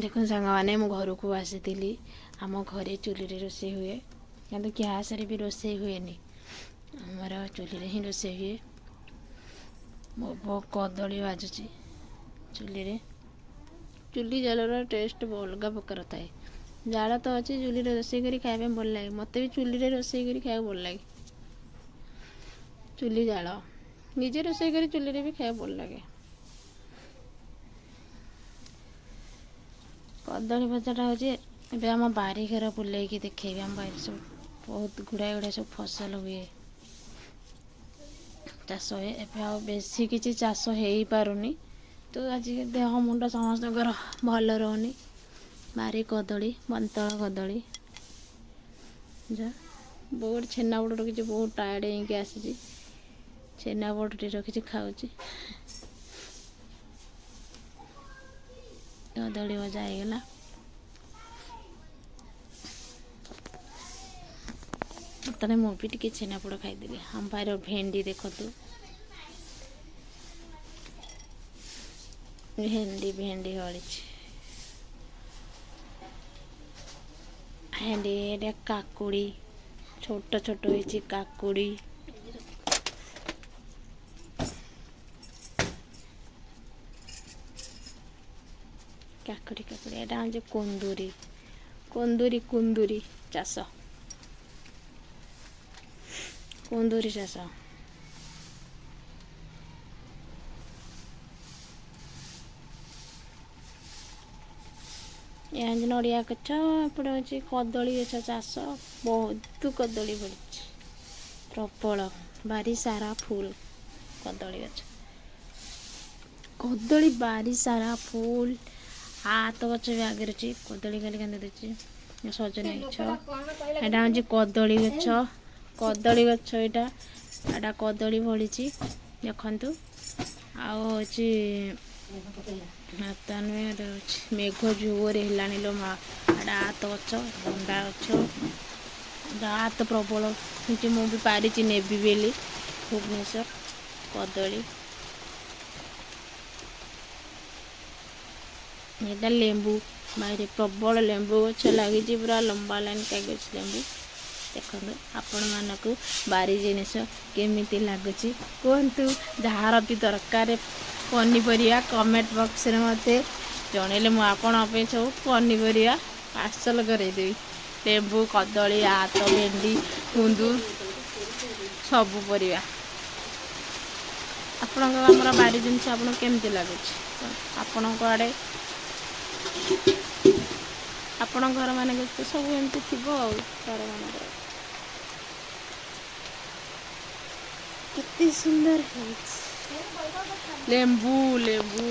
देखो सांग मैंने मो घर को आसी आम घरे चुली रोसे हुए क्या गैस भी रोसे हुए आमर चुली ही रोसे हुए मो कदली बाजुची चुली चुली जालर टेस्ट अलग प्रकार थाए जाल तो अच्छे चुली रोसे कर खाया भल लगे मत भी चुली रोसे कर खाया भल लगे चुली जाल निजे रोसे कर चुली भी खाया भल लगे कदली भजाटा हूँ आम बारी घर बुले देखेबी आम बारी सब बहुत गुड़ाए गुड़ाए सब फसल हुए चाष हुए ए बेसी किसी चाष हो पारुनी तो आज देह मुंड समस्त भल रोनी बारी कदली बंतल कदली जा बहुत छेनापोड़ रखी बहुत टायर्ड होगी आसी छेनापोड़ रखी खाऊँ कदली भजा होगला बर्तने मुझे टी छेनापोड़ खाईदेली हम बाहर भेंडी देखु भेंडी भेंडी हली भेंडी काकुड़ी छोट छोट हो काकुड़ी काकुड़ी काकुड़ी एटा हूँ कुंदूरी कुंदूरी कुंदूरी चाष कुंदूरी चाष यहाँ नड़िया गछ एपटे हूँ कदली गछ चाष बहुत कदली बढ़ी प्रबल बारी सारा फुल कदली गछ कदली बारी सारा फुल हाथ गच भी आगे रही कदली खाली कांदी देती सजनी गछ एटा हूँ कदली गछ कदली गछ यहाँ कदली फली देखु आउ मेघ जोर है लो माँ हाथ गछ भंडा गछ हाथ प्रबल मुझे पारी नेबी बेली भुवनेश्वर कदली यहाँ लेंबू बाहर प्रबल लेंबू गछ लगी पूरा लंबा लाइन कागज लेंबू देखो आपण मानक बारी जिनिस केमिति लगुच कहतु जार भी दरकार पनीपरिया कमेंट बॉक्स रे मते जनइले मु आपण सब पनीपरिया पार्सल करदेवी लेंबू कदली हाथ भेंडी कुंदूर सबू परिया आपणकर बारी जिनस आपन केमती लगुच आपण आड़े आपण घर मान सब एमती थी घर मान कितनी सुंदर है लेंबू लेंबू।